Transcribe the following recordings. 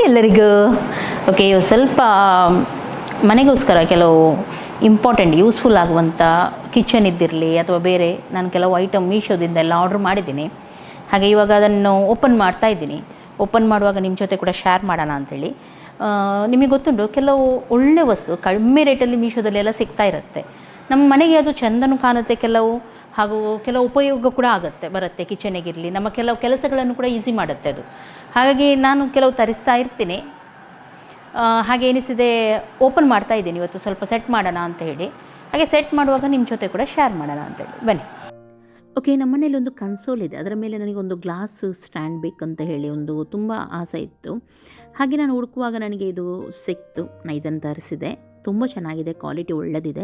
ಎಲ್ಲರಿಗೂ. ಓಕೆ, ಸ್ವಲ್ಪ ಮನೆಗೋಸ್ಕರ ಕೆಲವು ಇಂಪಾರ್ಟೆಂಟ್ ಯೂಸ್ಫುಲ್ ಆಗುವಂಥ ಕಿಚನ್ ಇದ್ದಿರಲಿ ಅಥವಾ ಬೇರೆ ನಾನು ಕೆಲವು ಐಟಮ್ ಮೀಶೋದಿಂದ ಎಲ್ಲ ಆರ್ಡ್ರ್ ಮಾಡಿದ್ದೀನಿ. ಹಾಗೆ ಇವಾಗ ಅದನ್ನು ಓಪನ್ ಮಾಡ್ತಾ ಇದ್ದೀನಿ. ಓಪನ್ ಮಾಡುವಾಗ ನಿಮ್ಮ ಜೊತೆ ಕೂಡ ಶೇರ್ ಮಾಡೋಣ ಅಂಥೇಳಿ. ನಿಮಗೆ ಗೊತ್ತುಂಟು, ಕೆಲವು ಒಳ್ಳೆ ವಸ್ತು ಕಡಿಮೆ ರೇಟಲ್ಲಿ ಮೀಶೋದಲ್ಲಿ ಎಲ್ಲ ಸಿಗ್ತಾ ಇರುತ್ತೆ. ನಮ್ಮ ಮನೆಗೆ ಅದು ಚೆಂದನೂ ಕಾಣುತ್ತೆ, ಹಾಗೂ ಕೆಲವು ಉಪಯೋಗ ಕೂಡ ಬರುತ್ತೆ ಕಿಚನಿಗಿರಲಿ, ನಮ್ಮ ಕೆಲವು ಕೆಲಸಗಳನ್ನು ಕೂಡ ಈಸಿ ಮಾಡುತ್ತೆ ಅದು. ಹಾಗಾಗಿ ನಾನು ಕೆಲವು ತರಿಸ್ತಾ ಇರ್ತೀನಿ. ಹಾಗೆ ಎನಿಸಿದೆ ಓಪನ್ ಮಾಡ್ತಾ ಇದ್ದೀನಿ ಇವತ್ತು, ಸ್ವಲ್ಪ ಸೆಟ್ ಮಾಡೋಣ ಅಂತ ಹೇಳಿ. ಹಾಗೆ ಸೆಟ್ ಮಾಡುವಾಗ ನಿಮ್ಮ ಜೊತೆ ಕೂಡ ಶೇರ್ ಮಾಡೋಣ ಅಂತೇಳಿ ಬನ್ನಿ. ಓಕೆ, ನಮ್ಮ ಮನೇಲಿ ಒಂದು ಕನ್ಸೋಲ್ ಇದೆ, ಅದರ ಮೇಲೆ ನನಗೊಂದು ಗ್ಲಾಸ್ ಸ್ಟ್ಯಾಂಡ್ ಬೇಕಂತ ಹೇಳಿ ತುಂಬ ಆಸೆ ಇತ್ತು. ಹಾಗೆ ನಾನು ಹುಡುಕುವಾಗ ನನಗೆ ಇದು ಸಿಕ್ತು. ನಾನು ಇದನ್ನು ತರಿಸಿದೆ. ತುಂಬ ಚೆನ್ನಾಗಿದೆ, ಕ್ವಾಲಿಟಿ ಒಳ್ಳೆದಿದೆ.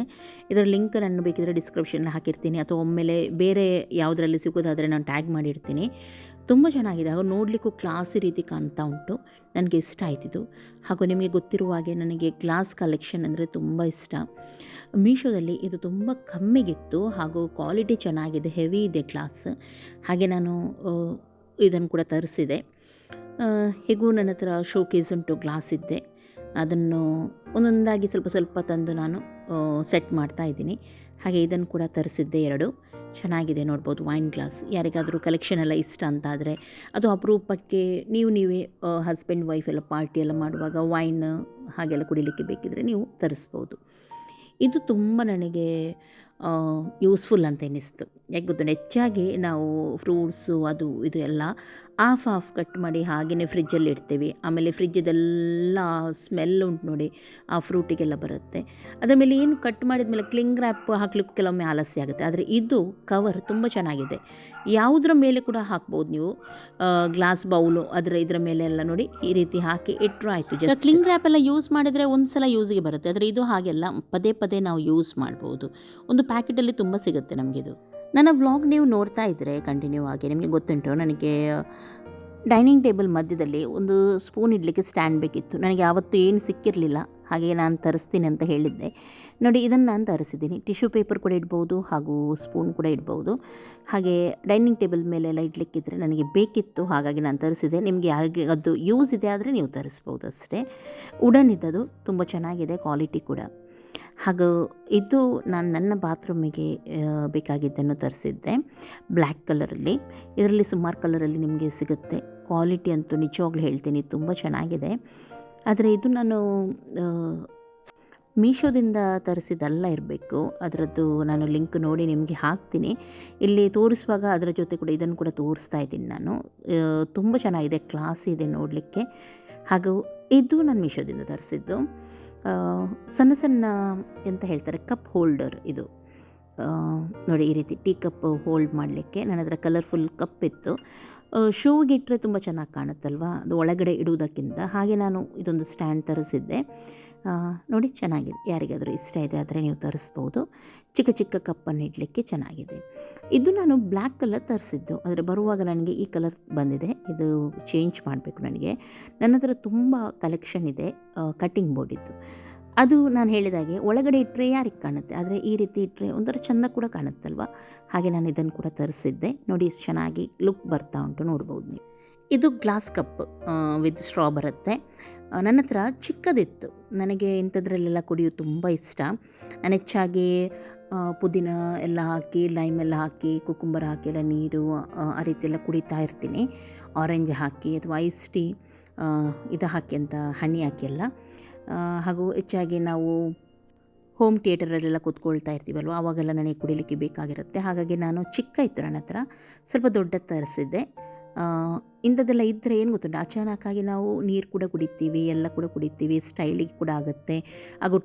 ಇದರ ಲಿಂಕ್ ನಾನು ಬೇಕಿದ್ರೆ ಡಿಸ್ಕ್ರಿಪ್ಷನಲ್ಲಿ ಹಾಕಿರ್ತೀನಿ, ಅಥವಾ ಒಮ್ಮೆಲೆ ಬೇರೆ ಯಾವುದರಲ್ಲಿ ಸಿಗೋದಾದರೆ ನಾನು ಟ್ಯಾಗ್ ಮಾಡಿರ್ತೀನಿ. ತುಂಬ ಚೆನ್ನಾಗಿದೆ, ಹಾಗೂ ನೋಡಲಿಕ್ಕೂ ಕ್ಲಾಸಿ ರೀತಿ ಕಾಣ್ತಾ ಉಂಟು. ನನಗೆ ಇಷ್ಟ ಆಯ್ತಿದ್ದು. ಹಾಗೂ ನಿಮಗೆ ಗೊತ್ತಿರುವ ಹಾಗೆ ನನಗೆ ಗ್ಲಾಸ್ ಕಲೆಕ್ಷನ್ ಅಂದರೆ ತುಂಬ ಇಷ್ಟ. ಮೀಶೋದಲ್ಲಿ ಇದು ತುಂಬ ಕಮ್ಮಿಗಿತ್ತು, ಹಾಗೂ ಕ್ವಾಲಿಟಿ ಚೆನ್ನಾಗಿದೆ, ಹೆವಿ ಇದೆ ಗ್ಲಾಸ್. ಹಾಗೆ ನಾನು ಇದನ್ನು ಕೂಡ ತರಿಸಿದೆ. ಹೇಗೂ ನನ್ನ ಹತ್ರ ಶೋಕೇಸ್ ಉಂಟು, ಗ್ಲಾಸ್ ಇದ್ದೆ. ಅದನ್ನು ಒಂದೊಂದಾಗಿ ಸ್ವಲ್ಪ ಸ್ವಲ್ಪ ತಂದು ನಾನು ಸೆಟ್ ಮಾಡ್ತಾ ಇದ್ದೀನಿ. ಹಾಗೆ ಇದನ್ನು ಕೂಡ ತರಿಸಿದ್ದೆ, 2 ಚೆನ್ನಾಗಿದೆ ನೋಡ್ಬೋದು. ವೈನ್ ಗ್ಲಾಸ್, ಯಾರಿಗಾದರೂ ಕಲೆಕ್ಷನ್ ಎಲ್ಲ ಇಷ್ಟ ಅಂತ ಆದರೆ, ಅದು ಅಪರೂಪಕ್ಕೆ ನೀವೇ ಹಸ್ಬೆಂಡ್ ವೈಫ್ ಎಲ್ಲ ಪಾರ್ಟಿ ಎಲ್ಲ ಮಾಡುವಾಗ ವೈನ್ ಹಾಗೆಲ್ಲ ಕುಡಿಲಿಕ್ಕೆ ಬೇಕಿದ್ರೆ ನೀವು ತರಿಸ್ಬೋದು. ಇದು ತುಂಬ ನನಗೆ ಯೂಸ್ಫುಲ್ ಅಂತ ಎನ್ನಿಸ್ತು. ಯಾಕೆ ಗೊತ್ತುಂಟು, ಹೆಚ್ಚಾಗಿ ನಾವು ಫ್ರೂಟ್ಸು ಅದು ಇದು ಎಲ್ಲ ಹಾಫ್ ಕಟ್ ಮಾಡಿ ಹಾಗೆಯೇ ಫ್ರಿಜ್ಜಲ್ಲಿ ಇಡ್ತೀವಿ. ಆಮೇಲೆ ಫ್ರಿಜ್ಜದೆಲ್ಲ ಸ್ಮೆಲ್ ಉಂಟು ನೋಡಿ, ಆ ಫ್ರೂಟಿಗೆಲ್ಲ ಬರುತ್ತೆ. ಅದರ ಮೇಲೆ ಏನು ಕಟ್ ಮಾಡಿದ ಮೇಲೆ ಕ್ಲಿಂಗ್ ರ್ಯಾಪ್ ಹಾಕ್ಲಿಕ್ಕೂ ಕೆಲವೊಮ್ಮೆ ಆಲಸ್ಯ ಆಗುತ್ತೆ. ಆದರೆ ಇದು ಕವರ್ ತುಂಬ ಚೆನ್ನಾಗಿದೆ, ಯಾವುದರ ಮೇಲೆ ಕೂಡ ಹಾಕ್ಬೋದು ನೀವು. ಗ್ಲಾಸ್ ಬೌಲು ಇದರ ಮೇಲೆ ಎಲ್ಲ ನೋಡಿ ಈ ರೀತಿ ಹಾಕಿ ಇಟ್ಟರು ಆಯಿತು. ಜಸ್ಟ್ ಕ್ಲಿಂಗ್ ರ್ಯಾಪ್ ಎಲ್ಲ ಯೂಸ್ ಮಾಡಿದರೆ ಒಂದು ಸಲ ಯೂಸಿಗೆ ಬರುತ್ತೆ, ಆದರೆ ಇದು ಹಾಗೆಲ್ಲ ಪದೇ ನಾವು ಯೂಸ್ ಮಾಡ್ಬೋದು. ಒಂದು ಪ್ಯಾಕೆಟಲ್ಲಿ ತುಂಬ ಸಿಗುತ್ತೆ ನಮಗಿದು. ನನ್ನ ವ್ಲಾಗ್ ನೀವು ನೋಡ್ತಾ ಇದ್ದರೆ ಕಂಟಿನ್ಯೂ ಆಗಿ ನಿಮಗೆ ಗೊತ್ತುಂಟು, ನನಗೆ ಡೈನಿಂಗ್ ಟೇಬಲ್ ಮಧ್ಯದಲ್ಲಿ ಒಂದು ಸ್ಪೂನ್ ಇಡಲಿಕ್ಕೆ ಸ್ಟ್ಯಾಂಡ್ ಬೇಕಿತ್ತು. ನನಗೆ ಆವತ್ತು ಏನು ಸಿಕ್ಕಿರಲಿಲ್ಲ, ಹಾಗೆ ನಾನು ತರಿಸ್ತೀನಿ ಅಂತ ಹೇಳಿದ್ದೆ. ನೋಡಿ, ಇದನ್ನು ನಾನು ತರಿಸಿದ್ದೀನಿ. ಟಿಶ್ಯೂ ಪೇಪರ್ ಕೂಡ ಇಡ್ಬೋದು, ಹಾಗೂ ಸ್ಪೂನ್ ಕೂಡ ಇಡ್ಬೋದು. ಹಾಗೆ ಡೈನಿಂಗ್ ಟೇಬಲ್ ಮೇಲೆಲ್ಲ ಇಡಲಿಕ್ಕಿದ್ರೆ ನನಗೆ ಬೇಕಿತ್ತು, ಹಾಗಾಗಿ ನಾನು ತರಿಸಿದೆ. ನಿಮಗೆ ಯಾರಿಗೆ ಅದು ಯೂಸ್ ಇದೆ ಆದರೆ ನೀವು ತರಿಸ್ಬೋದು ಅಷ್ಟೇ. ವುಡನ್ ಇದ್ದದು, ತುಂಬ ಚೆನ್ನಾಗಿದೆ ಕ್ವಾಲಿಟಿ ಕೂಡ. ಹಾಗೂ ಇದು ನಾನು ನನ್ನ ಬಾತ್ರೂಮಿಗೆ ಬೇಕಾಗಿದ್ದನ್ನು ತರಿಸಿದ್ದೆ, ಬ್ಲ್ಯಾಕ್ ಕಲರಲ್ಲಿ. ಇದರಲ್ಲಿ ಸುಮಾರು ಕಲರಲ್ಲಿ ನಿಮಗೆ ಸಿಗುತ್ತೆ. ಕ್ವಾಲಿಟಿ ಅಂತೂ ನಿಜವಾಗ್ಲೂ ಹೇಳ್ತೀನಿ, ತುಂಬ ಚೆನ್ನಾಗಿದೆ. ಆದರೆ ಇದು ನಾನು ಮೀಶೋದಿಂದ ತರಿಸಿದ್ದಲ್ಲ ಇರಬೇಕು. ಅದರದ್ದು ನಾನು ಲಿಂಕ್ ನೋಡಿ ನಿಮಗೆ ಹಾಕ್ತೀನಿ. ಇಲ್ಲಿ ತೋರಿಸುವಾಗ ಅದರ ಜೊತೆ ಕೂಡ ಇದನ್ನು ಕೂಡ ತೋರಿಸ್ತಾ ಇದ್ದೀನಿ ನಾನು. ತುಂಬ ಚೆನ್ನಾಗಿದೆ, ಕ್ಲಾಸ್ ಇದೆ ನೋಡಲಿಕ್ಕೆ. ಹಾಗೂ ಇದು ನಾನು ಮೀಶೋದಿಂದ ತರಿಸಿದ್ದು. ಸಣ್ಣ ಎಂತ ಹೇಳ್ತಾರೆ, ಕಪ್ ಹೋಲ್ಡರ್ ಇದು ನೋಡಿ, ಈ ರೀತಿ ಟೀ ಕಪ್ ಹೋಲ್ಡ್ ಮಾಡಲಿಕ್ಕೆ. ನನ್ನ ಹತ್ರ ಕಲರ್ಫುಲ್ ಕಪ್ ಇತ್ತು. ಶೂಗೆ ಇಟ್ಟರೆ ತುಂಬ ಚೆನ್ನಾಗಿ ಕಾಣುತ್ತಲ್ವ, ಅದು ಒಳಗಡೆ ಇಡುವುದಕ್ಕಿಂತ. ಹಾಗೆ ನಾನು ಇದೊಂದು ಸ್ಟ್ಯಾಂಡ್ ತರಿಸಿದ್ದೆ. ನೋಡಿ, ಚೆನ್ನಾಗಿದೆ. ಯಾರಿಗಾದರೂ ಇಷ್ಟ ಇದೆ ಆದರೆ ನೀವು ತರಿಸ್ಬೋದು. ಚಿಕ್ಕ ಕಪ್ಪನ್ನು ಇಡಲಿಕ್ಕೆ ಚೆನ್ನಾಗಿದೆ. ಇದು ನಾನು ಬ್ಲ್ಯಾಕ್ ಕಲರ್ ತರಿಸಿದ್ದು, ಆದರೆ ಬರುವಾಗ ನನಗೆ ಈ ಕಲರ್ ಬಂದಿದೆ. ಇದು ಚೇಂಜ್ ಮಾಡಬೇಕು ನನಗೆ. ನನ್ನ ಹತ್ರ ತುಂಬ ಕಲೆಕ್ಷನ್ ಇದೆ ಕಟ್ಟಿಂಗ್ ಬೋರ್ಡಿದ್ದು. ಅದು ನಾನು ಹೇಳಿದಾಗೆ ಒಳಗಡೆ ಇಟ್ಟರೆ ಯಾರಿಗೆ ಕಾಣುತ್ತೆ, ಆದರೆ ಈ ರೀತಿ ಇಟ್ಟರೆ ಒಂಥರ ಚೆಂದ ಕೂಡ ಕಾಣುತ್ತಲ್ವ. ಹಾಗೆ ನಾನು ಇದನ್ನು ಕೂಡ ತರಿಸಿದ್ದೆ. ನೋಡಿ, ಎಷ್ಟು ಚೆನ್ನಾಗಿ ಲುಕ್ ಬರ್ತಾ ಉಂಟು, ನೋಡ್ಬೋದು ನೀವು. ಇದು ಗ್ಲಾಸ್ ಕಪ್ ವಿತ್ ಸ್ಟ್ರಾ ಬರುತ್ತೆ. ನನ್ನ ಹತ್ರ ಚಿಕ್ಕದಿತ್ತು. ನನಗೆ ಇಂಥದ್ರಲ್ಲೆಲ್ಲ ಕುಡಿಯೋದು ತುಂಬ ಇಷ್ಟ. ನಾನು ಹೆಚ್ಚಾಗಿ ಪುದೀನ ಎಲ್ಲ ಹಾಕಿ, ಲೈಮ್ ಎಲ್ಲ ಹಾಕಿ, ಕುಕುಂಬರ್ ಹಾಕಿ ಎಲ್ಲ ನೀರು ಆ ರೀತಿ ಎಲ್ಲ ಕುಡಿತಾ ಇರ್ತೀನಿ. ಆರೆಂಜ್ ಹಾಕಿ ಅಥವಾ ಐಸ್ ಟೀ ಇದು ಹಾಕಿ ಅಂತ ಹಣ್ಣಿ ಹಾಕಿ ಎಲ್ಲ. ಹಾಗೂ ಹೆಚ್ಚಾಗಿ ನಾವು ಹೋಮ್ ಥಿಯೇಟರಲ್ಲೆಲ್ಲ ಕೂತ್ಕೊಳ್ತಾ ಇರ್ತೀವಲ್ವ, ಆವಾಗೆಲ್ಲ ನನಗೆ ಕುಡಿಲಿಕ್ಕೆ ಬೇಕಾಗಿರುತ್ತೆ. ಹಾಗಾಗಿ ನಾನು ಚಿಕ್ಕ ಇತ್ತು ನನ್ನ ಹತ್ರ, ಸ್ವಲ್ಪ ದೊಡ್ಡದು ತರಿಸಿದ್ದೆ. ಇಂಥದ್ದೆಲ್ಲ ಇದ್ದರೆ ಏನು ಗೊತ್ತುಂಟು, ಅಚಾನಕ್ಕಾಗಿ ನಾವು ನೀರು ಕೂಡ ಕುಡಿತೀವಿ, ಎಲ್ಲ ಕೂಡ ಕುಡಿತೀವಿ, ಸ್ಟೈಲಿಗೆ ಕೂಡ ಆಗುತ್ತೆ. ಹಾಗೂ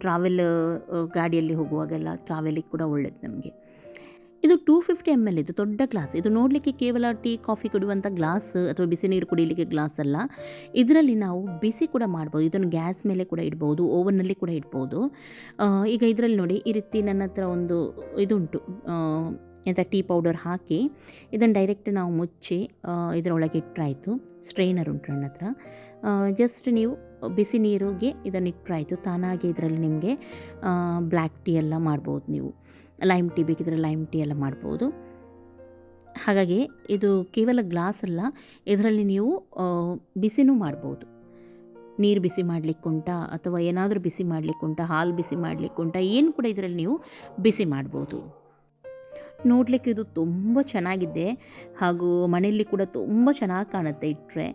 ಗಾಡಿಯಲ್ಲಿ ಹೋಗುವಾಗೆಲ್ಲ ಟ್ರಾವೆಲಿಗೆ ಕೂಡ ಒಳ್ಳೆಯದು ನಮಗೆ. ಇದು 250 ml ಇದು ದೊಡ್ಡ ಗ್ಲಾಸ್. ಇದು ನೋಡಲಿಕ್ಕೆ ಕೇವಲ ಟೀ ಕಾಫಿ ಕುಡಿಯುವಂಥ ಗ್ಲಾಸ್ ಅಥವಾ ಬಿಸಿ ನೀರು ಕುಡಿಯಲಿಕ್ಕೆ ಗ್ಲಾಸ್ ಅಲ್ಲ. ಇದರಲ್ಲಿ ನಾವು ಬಿಸಿ ಕೂಡ ಮಾಡ್ಬೋದು. ಇದನ್ನು ಗ್ಯಾಸ್ ಮೇಲೆ ಕೂಡ ಇಡ್ಬೋದು, ಓವನ್ನಲ್ಲಿ ಕೂಡ ಇಡ್ಬೋದು. ಈಗ ಇದರಲ್ಲಿ ನೋಡಿ, ಈ ರೀತಿ ನನ್ನ ಹತ್ರ ಒಂದು ಇದುಂಟು, ಎಂಥ ಟೀ ಪೌಡರ್ ಹಾಕಿ ಇದನ್ನು ಡೈರೆಕ್ಟ್ ನಾವು ಮುಚ್ಚಿ ಇದರೊಳಗೆ ಇಟ್ಟರಾಯಿತು. ಸ್ಟ್ರೈನರ್ ಉಂಟು ನನ್ನ ಹತ್ರ. ಜಸ್ಟ್ ನೀವು ಬಿಸಿ ನೀರಿಗೆ ಇದನ್ನು ಇಟ್ಟರಾಯಿತು. ತಾನಾಗಿ ಇದರಲ್ಲಿ ನಿಮಗೆ ಬ್ಲ್ಯಾಕ್ ಟೀ ಎಲ್ಲ ಮಾಡ್ಬೋದು, ನೀವು ಲೈಮ್ ಟೀ ಬೇಕಿದ್ರೆ ಲೈಮ್ ಟೀ ಎಲ್ಲ ಮಾಡ್ಬೋದು. ಹಾಗಾಗಿ ಇದು ಕೇವಲ ಗ್ಲಾಸ್ ಅಲ್ಲ, ಇದರಲ್ಲಿ ನೀವು ಬಿಸಿನೂ ಮಾಡ್ಬೋದು. ನೀರು ಬಿಸಿ ಮಾಡಲಿಕ್ಕುಂಟ ಅಥವಾ ಏನಾದರೂ ಬಿಸಿ ಮಾಡಲಿಕ್ಕುಂಟ, ಹಾಲು ಬಿಸಿ ಮಾಡಲಿಕ್ಕುಂಟ, ಏನು ಕೂಡ ಇದರಲ್ಲಿ ನೀವು ಬಿಸಿ ಮಾಡ್ಬೋದು. ನೋಡಲಿಕ್ಕೆ ಇದು ತುಂಬ ಚೆನ್ನಾಗಿದೆ ಹಾಗೂ ಮನೆಯಲ್ಲಿ ಕೂಡ ತುಂಬ ಚೆನ್ನಾಗಿ ಕಾಣುತ್ತೆ ಇಟ್ಟರೆ.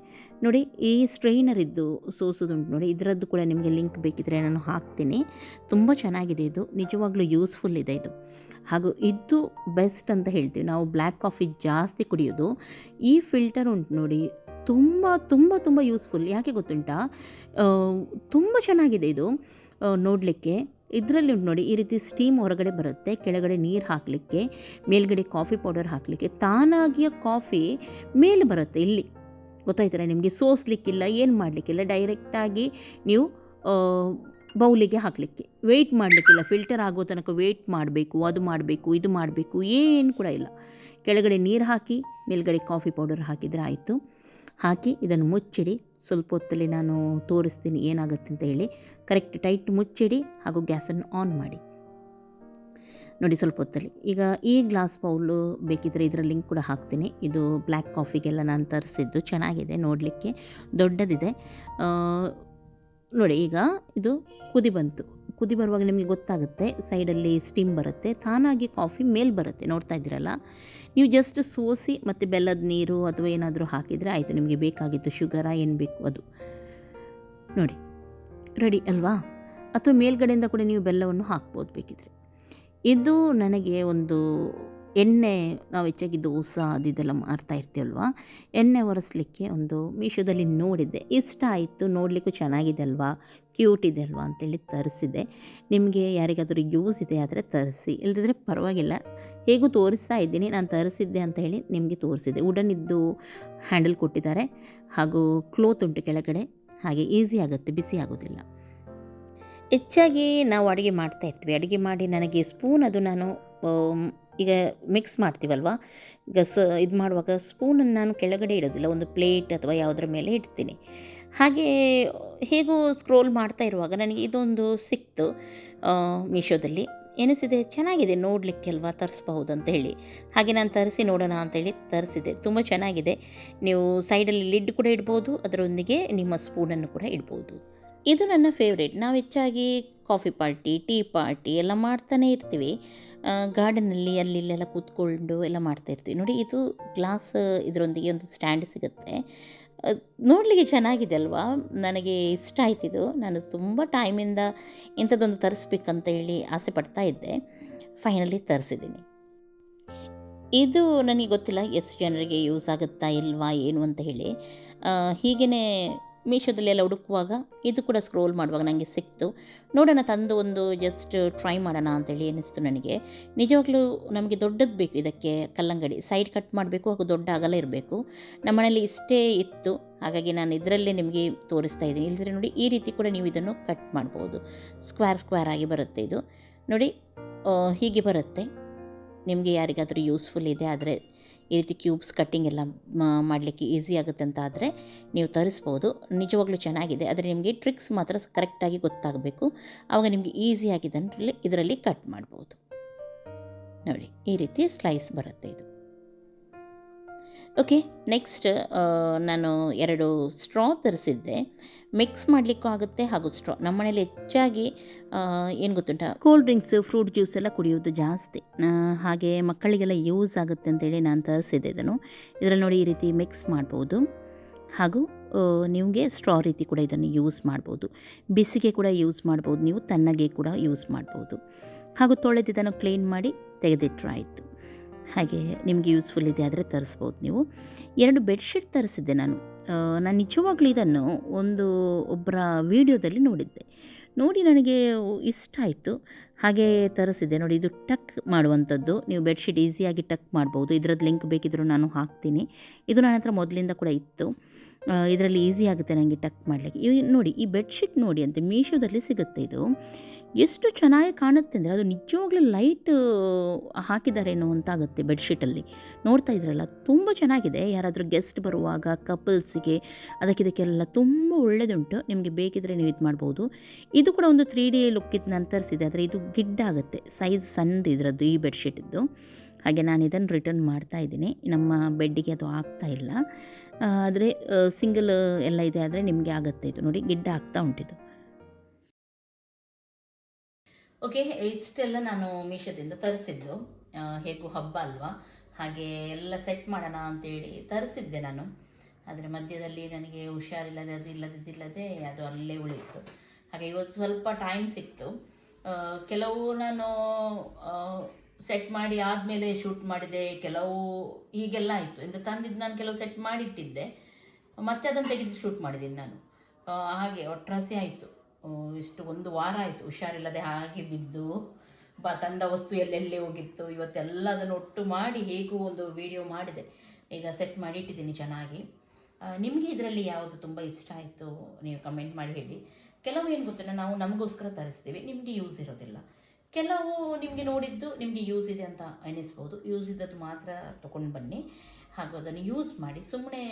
ನೋಡಿ, ಈ ಸ್ಟ್ರೈನರಿದ್ದು ಸೋಸೋದುಂಟು ನೋಡಿ, ಇದರದ್ದು ಕೂಡ ನಿಮಗೆ ಲಿಂಕ್ ಬೇಕಿದ್ರೆ ನಾನು ಹಾಕ್ತೀನಿ. ತುಂಬ ಚೆನ್ನಾಗಿದೆ, ಇದು ನಿಜವಾಗ್ಲೂ ಯೂಸ್ಫುಲ್ ಇದೆ ಇದು. ಹಾಗೂ ಇದು ಬೆಸ್ಟ್ ಅಂತ ಹೇಳ್ತೀವಿ. ನಾವು ಬ್ಲ್ಯಾಕ್ ಕಾಫಿ ಜಾಸ್ತಿ ಕುಡಿಯೋದು. ಈ ಫಿಲ್ಟರ್ ಉಂಟು ನೋಡಿ, ತುಂಬ ತುಂಬ ತುಂಬ ಯೂಸ್ಫುಲ್. ಯಾಕೆ ಗೊತ್ತುಂಟಾ, ತುಂಬ ಚೆನ್ನಾಗಿದೆ ಇದು ನೋಡಲಿಕ್ಕೆ. ಇದರಲ್ಲಿ ಉಂಟು ನೋಡಿ, ಈ ರೀತಿ ಸ್ಟೀಮ್ ಹೊರಗಡೆ ಬರುತ್ತೆ, ಕೆಳಗಡೆ ನೀರು ಹಾಕಲಿಕ್ಕೆ, ಮೇಲ್ಗಡೆ ಕಾಫಿ ಪೌಡರ್ ಹಾಕಲಿಕ್ಕೆ, ತಾನಾಗಿಯ ಕಾಫಿ ಮೇಲೆ ಬರುತ್ತೆ. ಇಲ್ಲಿ ಗೊತ್ತಾಯ್ತಾರೆ ನಿಮಗೆ, ಸೋಸಲಿಕ್ಕಿಲ್ಲ, ಏನು ಮಾಡಲಿಕ್ಕಿಲ್ಲ, ಡೈರೆಕ್ಟಾಗಿ ನೀವು ಬೌಲಿಗೆ ಹಾಕಲಿಕ್ಕೆ, ವೆಯ್ಟ್ ಮಾಡಲಿಕ್ಕಿಲ್ಲ. ಫಿಲ್ಟರ್ ಆಗೋ ತನಕ ವೆಯ್ಟ್ ಮಾಡಬೇಕು, ಅದು ಮಾಡಬೇಕು, ಇದು ಮಾಡಬೇಕು, ಏನು ಕೂಡ ಇಲ್ಲ. ಕೆಳಗಡೆ ನೀರು ಹಾಕಿ ಮೇಲ್ಗಡೆ ಕಾಫಿ ಪೌಡರ್ ಹಾಕಿದರೆ ಆಯಿತು. ಹಾಕಿ ಇದನ್ನು ಮುಚ್ಚಿಡಿ. ಸ್ವಲ್ಪ ಹೊತ್ತಲ್ಲಿ ನಾನು ತೋರಿಸ್ತೀನಿ ಏನಾಗುತ್ತೆ ಅಂತ ಹೇಳಿ. ಕರೆಕ್ಟ್ ಟೈಟ್ ಮುಚ್ಚಿಡಿ ಹಾಗೂ ಗ್ಯಾಸನ್ನು ಆನ್ ಮಾಡಿ. ನೋಡಿ, ಸ್ವಲ್ಪ ಹೊತ್ತಲ್ಲಿ ಈಗ ಈ ಗ್ಲಾಸ್ ಬೌಲು ಬೇಕಿದ್ದರೆ ಇದರ ಲಿಂಕ್ ಕೂಡ ಹಾಕ್ತೀನಿ. ಇದು ಬ್ಲ್ಯಾಕ್ ಕಾಫಿಗೆಲ್ಲ ನಾನು ತರಿಸಿದ್ದು, ಚೆನ್ನಾಗಿದೆ ನೋಡಲಿಕ್ಕೆ, ದೊಡ್ಡದಿದೆ ನೋಡಿ. ಈಗ ಇದು ಕುದಿ ಬಂತು. ಕುದಿ ಬರುವಾಗ ನಿಮಗೆ ಗೊತ್ತಾಗುತ್ತೆ, ಸೈಡಲ್ಲಿ ಸ್ಟೀಮ್ ಬರುತ್ತೆ, ತಾನಾಗಿ ಕಾಫಿ ಮೇಲೆ ಬರುತ್ತೆ, ನೋಡ್ತಾ ಇದ್ದೀರಲ್ಲ. ನೀವು ಜಸ್ಟ್ ಸೋಸಿ ಮತ್ತು ಬೆಲ್ಲದ ನೀರು ಅಥವಾ ಏನಾದರೂ ಹಾಕಿದರೆ ಆಯಿತು. ನಿಮಗೆ ಬೇಕಾಗಿತ್ತು ಶುಗರ ಏನು ಬೇಕು ಅದು ನೋಡಿ, ರೆಡಿ ಅಲ್ವಾ. ಅಥವಾ ಮೇಲ್ಗಡೆಯಿಂದ ಕೂಡ ನೀವು ಬೆಲ್ಲವನ್ನು ಹಾಕ್ಬೋದು ಬೇಕಿದ್ರೆ. ಇದು ನನಗೆ ಒಂದು ಎಣ್ಣೆ, ನಾವು ಹೆಚ್ಚಾಗಿ ದೋಸೆ ಅದೆಲ್ಲ ಮಾರ್ತಾ ಇರ್ತೀವಲ್ವ, ಎಣ್ಣೆ ಒರೆಸಲಿಕ್ಕೆ ಒಂದು ಮೀಶೋದಲ್ಲಿ ನೋಡಿದ್ದೆ, ಇಷ್ಟ ಆಯಿತು, ನೋಡಲಿಕ್ಕೂ ಚೆನ್ನಾಗಿದೆ ಅಲ್ವಾ, ಕ್ಯೂಟ್ ಇದೆ ಅಲ್ವಾ ಅಂತೇಳಿ ತರಿಸಿದೆ. ನಿಮಗೆ ಯಾರಿಗಾದರೂ ಯೂಸ್ ಇದೆ ಆದರೆ ತರಿಸಿ, ಇಲ್ಲದಿದ್ದರೆ ಪರವಾಗಿಲ್ಲ. ಹೇಗೂ ತೋರಿಸ್ತಾ ಇದ್ದೀನಿ, ನಾನು ತರಿಸಿದ್ದೆ ಅಂತ ಹೇಳಿ ನಿಮಗೆ ತೋರಿಸಿದೆ. ವುಡನ್ನಿದ್ದು ಹ್ಯಾಂಡಲ್ ಕೊಟ್ಟಿದ್ದಾರೆ ಹಾಗೂ ಕ್ಲೋತ್ ಉಂಟು ಕೆಳಗಡೆ, ಹಾಗೆ ಈಸಿ ಆಗುತ್ತೆ, ಬಿಸಿ ಆಗೋದಿಲ್ಲ. ಹೆಚ್ಚಾಗಿ ನಾವು ಅಡುಗೆ ಮಾಡ್ತಾ ಇರ್ತೀವಿ. ಅಡುಗೆ ಮಾಡಿ ನನಗೆ ಸ್ಪೂನ್, ಅದು ನಾನು ಈಗ ಮಿಕ್ಸ್ ಮಾಡ್ತೀವಲ್ವ, ಇದು ಮಾಡುವಾಗ ಸ್ಪೂನನ್ನು ನಾನು ಕೆಳಗಡೆ ಇಡೋದಿಲ್ಲ, ಒಂದು ಪ್ಲೇಟ್ ಅಥವಾ ಯಾವುದರ ಮೇಲೆ ಇಡ್ತೀನಿ. ಹಾಗೆ ಹೇಗೋ ಸ್ಕ್ರೋಲ್ ಮಾಡ್ತಾ ಇರುವಾಗ ನನಗೆ ಇದೊಂದು ಸಿಕ್ತು ಮೀಶೋದಲ್ಲಿ. ಎನಿಸಿದೆ ಚೆನ್ನಾಗಿದೆ ನೋಡಲಿಕ್ಕೆ ಅಲ್ವಾ, ತರಿಸ್ಬಹುದು ಅಂತ ಹೇಳಿ. ಹಾಗೆ ನಾನು ತರಿಸಿ ನೋಡೋಣ ಅಂತೇಳಿ ತರಿಸಿದೆ. ತುಂಬ ಚೆನ್ನಾಗಿದೆ. ನೀವು ಸೈಡಲ್ಲಿ ಲಿಡ್ ಕೂಡ ಇಡ್ಬೋದು, ಅದರೊಂದಿಗೆ ನಿಮ್ಮ ಸ್ಪೂನನ್ನು ಕೂಡ ಇಡ್ಬೋದು. ಇದು ನನ್ನ ಫೇವ್ರೇಟ್. ನಾವು ಹೆಚ್ಚಾಗಿ ಕಾಫಿ ಪಾರ್ಟಿ, ಟೀ ಪಾರ್ಟಿ ಎಲ್ಲ ಮಾಡ್ತಾನೆ ಇರ್ತೀವಿ. ಗಾರ್ಡನಲ್ಲಿ ಅಲ್ಲಿ ಇಲ್ಲೆಲ್ಲ ಕೂತ್ಕೊಂಡು ಎಲ್ಲ ಮಾಡ್ತಾಯಿರ್ತೀವಿ. ನೋಡಿ, ಇದು ಗ್ಲಾಸ್, ಇದರೊಂದಿಗೆ ಒಂದು ಸ್ಟ್ಯಾಂಡ್ ಸಿಗುತ್ತೆ. ನೋಡಲಿಕ್ಕೆ ಚೆನ್ನಾಗಿದೆ ಅಲ್ವಾ, ನನಗೆ ಇಷ್ಟ ಆಯ್ತಿದು. ನಾನು ತುಂಬ ಟೈಮಿಂದ ಇಂಥದ್ದೊಂದು ತರಿಸ್ಬೇಕಂತ ಹೇಳಿ ಆಸೆ ಪಡ್ತಾ ಇದ್ದೆ. ಫೈನಲಿ ತರಿಸಿದ್ದೀನಿ. ಇದು ನನಗೆ ಗೊತ್ತಿಲ್ಲ ಎಷ್ಟು ಜನರಿಗೆ ಯೂಸ್ ಆಗುತ್ತಾ ಇಲ್ವಾ ಏನು ಅಂತ ಹೇಳಿ. ಹೀಗೇ ಮೀಶೋದಲ್ಲಿ ಎಲ್ಲ ಹುಡುಕುವಾಗ ಇದು ಕೂಡ ಸ್ಕ್ರೋಲ್ ಮಾಡುವಾಗ ನನಗೆ ಸಿಕ್ತು. ನೋಡೋಣ, ತಂದು ಒಂದು ಜಸ್ಟ್ ಟ್ರೈ ಮಾಡೋಣ ಅಂತೇಳಿ ಅನ್ನಿಸ್ತು ನನಗೆ. ನಿಜವಾಗ್ಲೂ ನಮಗೆ ದೊಡ್ಡದು ಬೇಕು ಇದಕ್ಕೆ, ಕಲ್ಲಂಗಡಿ ಸೈಡ್ ಕಟ್ ಮಾಡಬೇಕು ಹಾಗೂ ದೊಡ್ಡ ಅಗಲ ಇರಬೇಕು. ನಮ್ಮ ಮನೇಲಿ ಇಷ್ಟೇ ಇತ್ತು, ಹಾಗಾಗಿ ನಾನು ಇದರಲ್ಲೇ ನಿಮಗೆ ತೋರಿಸ್ತಾ ಇದ್ದೀನಿ. ಇಲ್ಲದ್ರೆ ನೋಡಿ, ಈ ರೀತಿ ಕೂಡ ನೀವು ಇದನ್ನು ಕಟ್ ಮಾಡ್ಬೋದು. ಸ್ಕ್ವೇರ್ ಆಗಿ ಬರುತ್ತೆ ಇದು ನೋಡಿ, ಹೀಗೆ ಬರುತ್ತೆ. ನಿಮಗೆ ಯಾರಿಗಾದರೂ ಯೂಸ್ಫುಲ್ ಇದೆ ಆದರೆ, ಈ ರೀತಿ ಕ್ಯೂಬ್ಸ್ ಕಟ್ಟಿಂಗ್ ಎಲ್ಲ ಮಾಡಲಿಕ್ಕೆ ಈಸಿ ಆಗುತ್ತೆ ಅಂತ ಆದರೆ ನೀವು ತರಿಸ್ಬೋದು. ನಿಜವಾಗ್ಲೂ ಚೆನ್ನಾಗಿದೆ, ಆದರೆ ನಿಮಗೆ ಟ್ರಿಕ್ಸ್ ಮಾತ್ರ ಕರೆಕ್ಟಾಗಿ ಗೊತ್ತಾಗಬೇಕು. ಆವಾಗ ನಿಮಗೆ ಈಸಿಯಾಗಿ ಇದರಲ್ಲಿ ಕಟ್ ಮಾಡ್ಬೋದು. ನೋಡಿ, ಈ ರೀತಿ ಸ್ಲೈಸ್ ಬರುತ್ತೆ ಇದು. ಓಕೆ, ನೆಕ್ಸ್ಟ್ ನಾನು 2 ಸ್ಟ್ರಾ ತರಿಸಿದ್ದೆ. ಮಿಕ್ಸ್ ಮಾಡಲಿಕ್ಕೂ ಆಗುತ್ತೆ ಹಾಗೂ ಸ್ಟ್ರಾ. ನಮ್ಮ ಮನೇಲಿ ಹೆಚ್ಚಾಗಿ ಏನು ಗೊತ್ತುಂಟ, ಕೋಲ್ಡ್ ಡ್ರಿಂಕ್ಸ್, ಫ್ರೂಟ್ ಜ್ಯೂಸ್ ಎಲ್ಲ ಕುಡಿಯೋದು ಜಾಸ್ತಿ. ಹಾಗೆ ಮಕ್ಕಳಿಗೆಲ್ಲ ಯೂಸ್ ಆಗುತ್ತೆ ಅಂತೇಳಿ ನಾನು ತರಿಸಿದ್ದೆ ಇದನ್ನು. ಇದರಲ್ಲಿ ನೋಡಿ, ಈ ರೀತಿ ಮಿಕ್ಸ್ ಮಾಡ್ಬೋದು ಹಾಗೂ ನಿಮಗೆ ಸ್ಟ್ರಾ ರೀತಿ ಕೂಡ ಇದನ್ನು ಯೂಸ್ ಮಾಡ್ಬೋದು. ಬಿಸಿಗೆ ಕೂಡ ಯೂಸ್ ಮಾಡ್ಬೋದು, ನೀವು ತಣ್ಣಗೆ ಕೂಡ ಯೂಸ್ ಮಾಡ್ಬೋದು. ಹಾಗೂ ತೊಳೆದಿದ್ದನ್ನು ಕ್ಲೀನ್ ಮಾಡಿ ತೆಗೆದಿಟ್ಟರೆ ಆಯಿತು. ಹಾಗೆ ನಿಮಗೆ ಯೂಸ್ಫುಲ್ ಇದೆ ಆದರೆ ತರಿಸ್ಬೋದು ನೀವು. 2 ಬೆಡ್ಶೀಟ್ ತರಿಸಿದ್ದೆ ನಾನು. ನಿಜವಾಗ್ಲೂ ಇದನ್ನು ಒಬ್ಬರ ವಿಡಿಯೋದಲ್ಲಿ ನೋಡಿದ್ದೆ. ನೋಡಿ ನನಗೆ ಇಷ್ಟ ಆಯಿತು, ಹಾಗೆ ತರಿಸಿದ್ದೆ. ನೋಡಿ, ಇದು ಟಕ್ ಮಾಡುವಂಥದ್ದು. ನೀವು ಬೆಡ್ಶೀಟ್ ಈಸಿಯಾಗಿ ಟಕ್ ಮಾಡ್ಬೋದು. ಇದರದ್ದು ಲಿಂಕ್ ಬೇಕಿದ್ದರೂ ನಾನು ಹಾಕ್ತೀನಿ. ಇದು ನನ್ನ ಹತ್ರ ಮೊದಲಿಂದ ಕೂಡ ಇತ್ತು. ಇದರಲ್ಲಿ ಈಸಿ ಆಗುತ್ತೆ ನನಗೆ ಟಕ್ ಮಾಡಲಿಕ್ಕೆ. ನೋಡಿ, ಈ ಬೆಡ್ಶೀಟ್ ನೋಡಿ ಅಂತ ಮೀಶೋದಲ್ಲಿ ಸಿಗುತ್ತೆ. ಇದು ಎಷ್ಟು ಚೆನ್ನಾಗಿ ಕಾಣುತ್ತೆ ಅಂದರೆ, ಅದು ನಿಜವಾಗ್ಲೂ ಲೈಟ್ ಹಾಕಿದ್ದಾರೇನೋ ಅಂತಾಗುತ್ತೆ ಬೆಡ್ಶೀಟಲ್ಲಿ. ನೋಡ್ತಾ ಇದ್ರಲ್ಲ, ತುಂಬ ಚೆನ್ನಾಗಿದೆ. ಯಾರಾದರೂ ಗೆಸ್ಟ್ ಬರುವಾಗ ಕಪಲ್ಸಿಗೆ ಇದಕ್ಕೆಲ್ಲ ತುಂಬ ಒಳ್ಳೆಯದುಂಟು. ನಿಮಗೆ ಬೇಕಿದ್ರೆ ನೀವು ಇದು ಮಾಡ್ಬೋದು. ಇದು ಕೂಡ ಒಂದು 3D ಲುಕ್ ಇದು ನಾನು ತರಿಸಿದೆ, ಆದರೆ ಇದು ಗಿಡ್ಡಾಗುತ್ತೆ, ಸೈಜ್ ಸಣ್ಣದು ಇದರದ್ದು, ಈ ಬೆಡ್ಶೀಟಿದ್ದು. ಹಾಗೆ ನಾನು ಇದನ್ನು ರಿಟರ್ನ್ ಮಾಡ್ತಾ ಇದ್ದೀನಿ. ನಮ್ಮ ಬೆಡ್ಡಿಗೆ ಅದು ಆಗ್ತಾ ಇಲ್ಲ. ಆದರೆ ಸಿಂಗಲ್ ಎಲ್ಲ ಇದೆ ಆದರೆ ನಿಮಗೆ ಆಗುತ್ತೆ. ಇದು ನೋಡಿ ಗಿಡ್ಡ ಆಗ್ತಾ ಉಂಟಿದು. ಓಕೆ, ಇಷ್ಟೆಲ್ಲ ನಾನು ಮೀಶೋದಿಂದ ತರಿಸಿದ್ದು. ಹೇಗೂ ಹಬ್ಬ ಅಲ್ವಾ, ಹಾಗೆ ಎಲ್ಲ ಸೆಟ್ ಮಾಡೋಣ ಅಂತೇಳಿ ತರಿಸಿದ್ದೆ ನಾನು. ಆದರೆ ಮಧ್ಯದಲ್ಲಿ ನನಗೆ ಹುಷಾರಿಲ್ಲದೆ ಇಲ್ಲದೆ ಅದು ಅಲ್ಲೇ ಉಳಿಯಿತು. ಹಾಗೆ ಇವತ್ತು ಸ್ವಲ್ಪ ಟೈಮ್ ಸಿಕ್ತು. ಕೆಲವು ನಾನು ಸೆಟ್ ಮಾಡಿ ಆದಮೇಲೆ ಶೂಟ್ ಮಾಡಿದೆ, ಕೆಲವು ಹೀಗೆಲ್ಲ ಆಯಿತು. ಎಂದು ತಂದಿದ್ದು ನಾನು ಕೆಲವು ಸೆಟ್ ಮಾಡಿಟ್ಟಿದ್ದೆ, ಮತ್ತೆ ಅದನ್ನು ತೆಗೆದು ಶೂಟ್ ಮಾಡಿದ್ದೀನಿ ನಾನು. ಹಾಗೆ ಒಟ್ರಾಸಿ ಆಯಿತು. ಇಷ್ಟು 1 ವಾರ ಆಯಿತು ಹುಷಾರಿಲ್ಲದೆ ಹಾಗೆ ಬಿದ್ದು. ತಂದ ವಸ್ತು ಎಲ್ಲೆಲ್ಲೇ ಹೋಗಿತ್ತು. ಇವತ್ತೆಲ್ಲ ಅದನ್ನು ಒಟ್ಟು ಮಾಡಿ ಹೇಗೂ ಒಂದು ವಿಡಿಯೋ ಮಾಡಿದೆ. ಈಗ ಸೆಟ್ ಮಾಡಿ ಇಟ್ಟಿದ್ದೀನಿ ಚೆನ್ನಾಗಿ. ನಿಮಗೆ ಇದರಲ್ಲಿ ಯಾವುದು ತುಂಬ ಇಷ್ಟ ಆಯಿತು ನೀವು ಕಮೆಂಟ್ ಮಾಡಿ ಹೇಳಿ. ಕೆಲವು ಏನು ಗೊತ್ತಿಲ್ಲ, ನಾವು ನಮಗೋಸ್ಕರ ತರಿಸ್ತೀವಿ, ನಿಮಗೆ ಯೂಸ್ ಇರೋದಿಲ್ಲ. ಕೆಲವು ನಿಮಗೆ ನೋಡಿದ್ದು ನಿಮಗೆ ಯೂಸ್ ಇದೆ ಅಂತ ಎನಿಸ್ಬೋದು. ಯೂಸ್ ಇದ್ದದ್ದು ಮಾತ್ರ ತೊಗೊಂಡು ಬನ್ನಿ, ಹಾಗೂ ಅದನ್ನು ಯೂಸ್ ಮಾಡಿ. ಸುಮ್ಮನೆ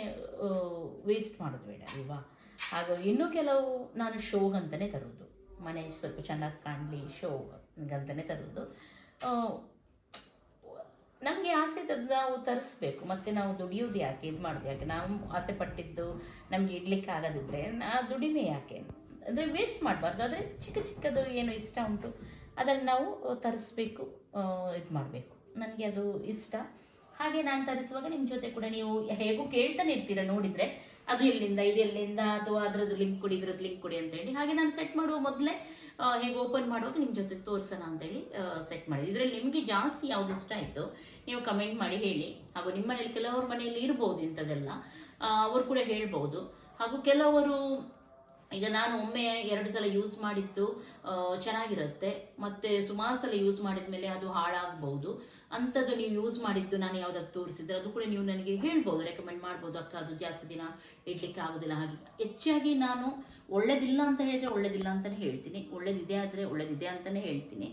ವೇಸ್ಟ್ ಮಾಡೋದು ಬೇಡ ಅಲ್ವಾ. ಹಾಗಾಗಿ ಇನ್ನೂ ಕೆಲವು ನಾನು ಶೋಗಂತಲೇ ತರೋದು, ಮನೆ ಸ್ವಲ್ಪ ಚೆನ್ನಾಗಿ ಕಾಣಲಿ ಶೋಗಂತಲೇ ತರೋದು. ನಮಗೆ ಆಸೆ ಇದ್ದದ್ದು ನಾವು ತರಿಸ್ಬೇಕು, ಮತ್ತು ನಾವು ದುಡಿಯೋದು ಯಾಕೆ, ಇದು ಮಾಡೋದು ಯಾಕೆ. ನಾವು ಆಸೆ ಪಟ್ಟಿದ್ದು ನಮಗೆ ಇಡ್ಲಿಕ್ಕೆ ಆಗೋದಿದ್ರೆ ದುಡಿಮೆ ಯಾಕೆ ಅಂದರೆ ವೇಸ್ಟ್ ಮಾಡಬಾರ್ದು. ಆದರೆ ಚಿಕ್ಕದು ಏನು ಇಷ್ಟ ಉಂಟು ಅದನ್ನು ನಾವು ತರಿಸ್ಬೇಕು, ಇದು ಮಾಡಬೇಕು. ನನಗೆ ಅದು ಇಷ್ಟ. ಹಾಗೆ ನಾನು ತರಿಸುವಾಗ ನಿಮ್ಮ ಜೊತೆ ಕೂಡ ನೀವು ಹೇಗೂ ಕೇಳ್ತಾನೆ ಇರ್ತೀರ ನೋಡಿದರೆ, ಅದು ಎಲ್ಲಿಂದ ಇದು ಎಲ್ಲಿಂದ, ಅಥವಾ ಅದರದ್ದು ಲಿಂಕ್ ಕೊಡಿ ಇದ್ರದ್ದು ಲಿಂಕ್ ಕೊಡಿ ಅಂತೇಳಿ. ಹಾಗೆ ನಾನು ಸೆಟ್ ಮಾಡುವ ಮೊದಲೇ ಹೇಗೆ ಓಪನ್ ಮಾಡುವಾಗ ನಿಮ್ಮ ಜೊತೆ ತೋರಿಸೋಣ ಅಂತೇಳಿ ಸೆಟ್ ಮಾಡಿದೆ. ಇದರಲ್ಲಿ ನಿಮಗೆ ಜಾಸ್ತಿ ಯಾವ್ದು ಇಷ್ಟ ಆಯಿತು ನೀವು ಕಮೆಂಟ್ ಮಾಡಿ ಹೇಳಿ. ಹಾಗೂ ನಿಮ್ಮ ಮನೇಲಿ ಕೆಲವ್ರ ಮನೆಯಲ್ಲಿ ಇರ್ಬೋದು ಇಂಥದ್ದೆಲ್ಲ, ಅವರು ಕೂಡ ಹೇಳ್ಬೋದು. ಹಾಗೂ ಕೆಲವರು ಈಗ ನಾನು ಒಮ್ಮೆ 2 ಸಲ ಯೂಸ್ ಮಾಡಿದ್ದು ಚೆನ್ನಾಗಿರುತ್ತೆ, ಮತ್ತು ಸುಮಾರು ಸಲ ಯೂಸ್ ಮಾಡಿದ ಮೇಲೆ ಅದು ಹಾಳಾಗ್ಬೋದು. ಅಂಥದ್ದು ನೀವು ಯೂಸ್ ಮಾಡಿದ್ದು ನಾನು ಯಾವುದಾದ್ರು ತೋರಿಸಿದ್ರೆ ಅದು ಕೂಡ ನೀವು ನನಗೆ ಹೇಳ್ಬೋದು, ರೆಕಮೆಂಡ್ ಮಾಡ್ಬೋದು. ಅಕ್ಕ ಅದು ಜಾಸ್ತಿ ದಿನ ಇಡಲಿಕ್ಕೆ ಆಗೋದಿಲ್ಲ. ಹಾಗೆ ಹೆಚ್ಚಾಗಿ ನಾನು ಒಳ್ಳೇದಿಲ್ಲ ಅಂತ ಹೇಳಿದರೆ ಒಳ್ಳೇದಿಲ್ಲ ಅಂತಲೇ ಹೇಳ್ತೀನಿ, ಒಳ್ಳೇದಿದೆ ಆದರೆ ಒಳ್ಳೇದಿದೆ ಅಂತಲೇ ಹೇಳ್ತೀನಿ.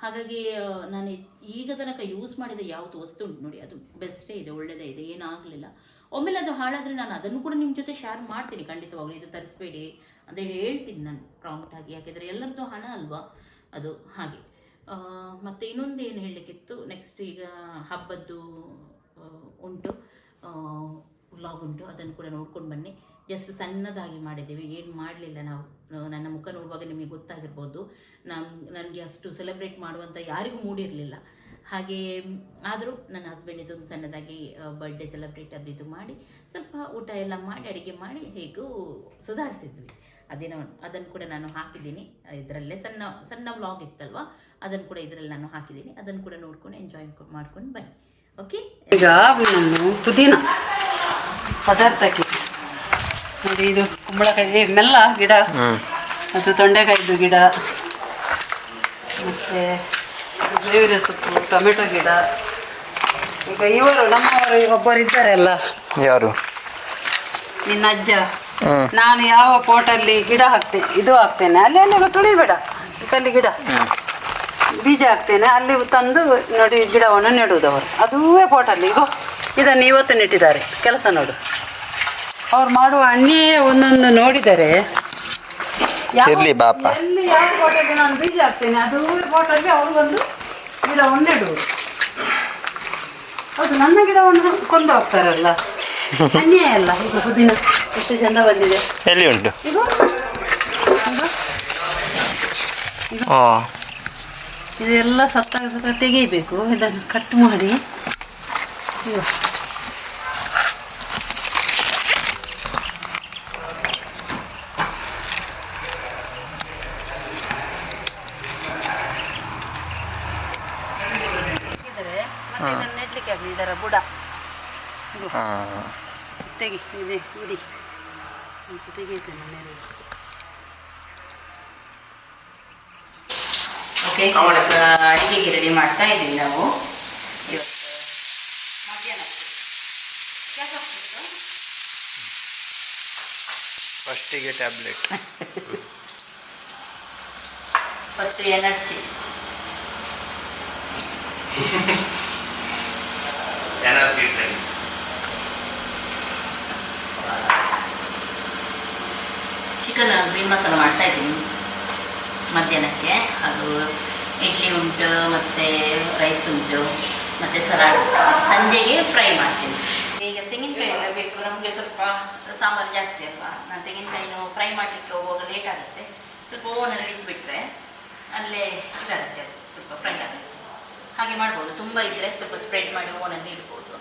ಹಾಗಾಗಿ ನಾನು ಈಗ ತನಕ ಯೂಸ್ ಮಾಡಿದ ಯಾವುದು ವಸ್ತು ಉಂಟು ನೋಡಿ, ಅದು ಬೆಸ್ಟೇ ಇದೆ, ಒಳ್ಳೆಯದೇ ಇದೆ, ಏನಾಗಲಿಲ್ಲ. ಒಮ್ಮೆಲೆ ಅದು ಹಾಳಾದರೆ ನಾನು ಅದನ್ನು ಕೂಡ ನಿಮ್ಮ ಜೊತೆ ಶೇರ್ ಮಾಡ್ತೀನಿ ಖಂಡಿತವಾಗ್ಲೂ. ಇದು ತರಿಸ್ಬೇಡಿ ಅಂತ ಹೇಳ್ತೀನಿ ನಾನು ಪ್ರಾಂಪ್ಟಾಗಿ, ಯಾಕೆಂದರೆ ಎಲ್ಲರದ್ದು ಹಣ ಅಲ್ವಾ ಅದು. ಹಾಗೆ ಮತ್ತು ಇನ್ನೊಂದು ಏನು ಹೇಳಲಿಕ್ಕಿತ್ತು, ನೆಕ್ಸ್ಟ್ ಈಗ ಹಬ್ಬದ್ದು ಉಂಟು, ವ್ಲಾಗ್ ಉಂಟು, ಅದನ್ನು ಕೂಡ ನೋಡ್ಕೊಂಡು ಬನ್ನಿ. ಜಸ್ಟ್ ಸಣ್ಣದಾಗಿ ಮಾಡಿದ್ದೀವಿ, ಏನು ಮಾಡಲಿಲ್ಲ ನಾವು. ನನ್ನ ಮುಖ ನೋಡುವಾಗ ನಿಮಗೆ ಗೊತ್ತಾಗಿರ್ಬೋದು, ನನಗೆ ಅಷ್ಟು ಸೆಲೆಬ್ರೇಟ್ ಮಾಡುವಂಥ ಯಾರಿಗೂ ಮೂಡಿರಲಿಲ್ಲ. ಹಾಗೆ ಆದರೂ ನನ್ನ ಹಸ್ಬೆಂಡ್ ಇದೊಂದು ಸಣ್ಣದಾಗಿ ಬರ್ಡೇ ಸೆಲೆಬ್ರೇಟ್ ಅದು ಮಾಡಿ ಸ್ವಲ್ಪ ಊಟ ಎಲ್ಲ ಮಾಡಿ ಅಡುಗೆ ಮಾಡಿ ಹೇಗೂ ಸುಧಾರಿಸಿದ್ವಿ ಅದೇನವನ್ನು. ಅದನ್ನು ಕೂಡ ನಾನು ಹಾಕಿದ್ದೀನಿ ಇದರಲ್ಲೇ, ಸಣ್ಣ ವ್ಲಾಗ್ ಇತ್ತಲ್ವ, ಅದನ್ನು ಕೂಡ ಇದರಲ್ಲಿ ನಾನು ಹಾಕಿದ್ದೀನಿ. ಅದನ್ನು ಕೂಡ ನೋಡ್ಕೊಂಡು ಎಂಜಾಯ್ ಮಾಡ್ಕೊಂಡು ಬನ್ನಿ. ಓಕೆ, ಈಗ ನಾನು ಪುದೀನ ಪದಾರ್ಥಕ್ಕೆ ನೋಡಿ, ಇದು ಕುಂಬಳಕಾಯಿ ಮೆಲ್ಲ ಗಿಡ, ಮತ್ತು ತೊಂಡೆಕಾಯಿದ್ದು ಗಿಡ, ಮತ್ತು ಬೇವಿನ ಸೊಪ್ಪು, ಟೊಮೆಟೊ ಗಿಡ. ಈಗ ಇವರು ನಮ್ಮವರು ಒಬ್ಬರು ಇದ್ದಾರೆ ಅಲ್ಲ, ಯಾರು? ನಿನ್ನ ಅಜ್ಜ. ನಾನು ಯಾವ ಪೋಟಲ್ಲಿ ಗಿಡ ಹಾಕ್ತೇನೆ, ಇದು ಹಾಕ್ತೇನೆ, ಅಲ್ಲಿ ತುಳಿಬೇಡ, ಕಲ್ಲಿ ಗಿಡ ಬೀಜ ಹಾಕ್ತೇನೆ, ಅಲ್ಲಿ ತಂದು ನೋಡಿ ಗಿಡವನ್ನು ನೆಡುವುದು ಅವರು. ಅದುವೇ ಪೋಟಲ್ಲಿ. ಈಗ ಇದನ್ನು ಇವತ್ತು ನೆಟ್ಟಿದ್ದಾರೆ. ಕೆಲಸ ನೋಡು, ಅವ್ರು ಮಾಡುವ ಅಣ್ಣೇ ಒಂದೊಂದು ನೋಡಿದರೆ ಇರ್ಲಿ ಬಾಪ. ಎಲ್ಲಿ ಯಾವ ಪೋಟಲ್ಲಿ ನಾನು ಬೀಜ ಹಾಕ್ತೇನೆ ಅದುವೇ ಪೋಟಲ್ಲಿ ಅವರು ಒಂದು ಗಿಡವನ್ನು ನೆಡುವುದು. ಹೌದು, ನನ್ನ ಗಿಡವನ್ನು ಕೊಂದು ಹೋಗ್ತಾರಲ್ಲ, ಅನ್ಯಾಯ ಅಲ್ಲ. ಈಗ ಪುದೀನ ಎಷ್ಟು ಚಂದ ಬಂದಿದೆ. ಎಲ್ಲಿ ಉಂಟು? ಈಗ ಇದೆಲ್ಲ ಸತ್ತ ತೆಗೀಬೇಕು. ಇದನ್ನು ಕಟ್ ಮಾಡಿ ಮತ್ತೆ ಇದನ್ನು ನೆಡ್ಲಿಕ್ಕೆ ಆಗಲಿ. ಇದರ ಬುಡ ತೆಗಿ, ಇದೆ ಇಡಿ ತೆಗೀತೇನೆ ಮೇಲೆ. ಓಕೆ, ಅಡುಗೆಗೆ ರೆಡಿ ಮಾಡ್ತಾ ಇದ್ದೀವಿ ನಾವು ಇವತ್ತು. ಫಸ್ಟಿಗೆ tablet, first energy. Chicken green masala ಮಾಡ್ತಾ ಇದ್ದೀನಿ ಮಧ್ಯಾಹ್ನಕ್ಕೆ. ಅದು ಇಡ್ಲಿ ಉಂಟು, ಮತ್ತು ರೈಸ್ ಉಂಟು, ಮತ್ತು ಸಲಾಡ್. ಸಂಜೆಗೆ ಫ್ರೈ ಮಾಡ್ತೀನಿ. ಈಗ ತೆಂಗಿನಕಾಯಿ ಎಲ್ಲ ಬೇಕು ನಮಗೆ, ಸ್ವಲ್ಪ ಸಾಂಬಾರು ಜಾಸ್ತಿ ಅಲ್ವಾ. ನಾನು ತೆಂಗಿನಕಾಯಿನೂ ಫ್ರೈ ಮಾಡಲಿಕ್ಕೆ ಹೋಗುವಾಗ ಲೇಟ್ ಆಗುತ್ತೆ. ಸ್ವಲ್ಪ ಓವನಲ್ಲಿ ಇಟ್ಬಿಟ್ರೆ ಅಲ್ಲೇ ಇದಾಗುತ್ತೆ, ಅದು ಸ್ವಲ್ಪ ಫ್ರೈ ಆಗುತ್ತೆ. ಹಾಗೆ ಮಾಡ್ಬೋದು. ತುಂಬ ಇದ್ದರೆ ಸ್ವಲ್ಪ ಸ್ಪ್ರೆಡ್ ಮಾಡಿ ಓವನಲ್ಲಿ ಇಡ್ಬೋದು,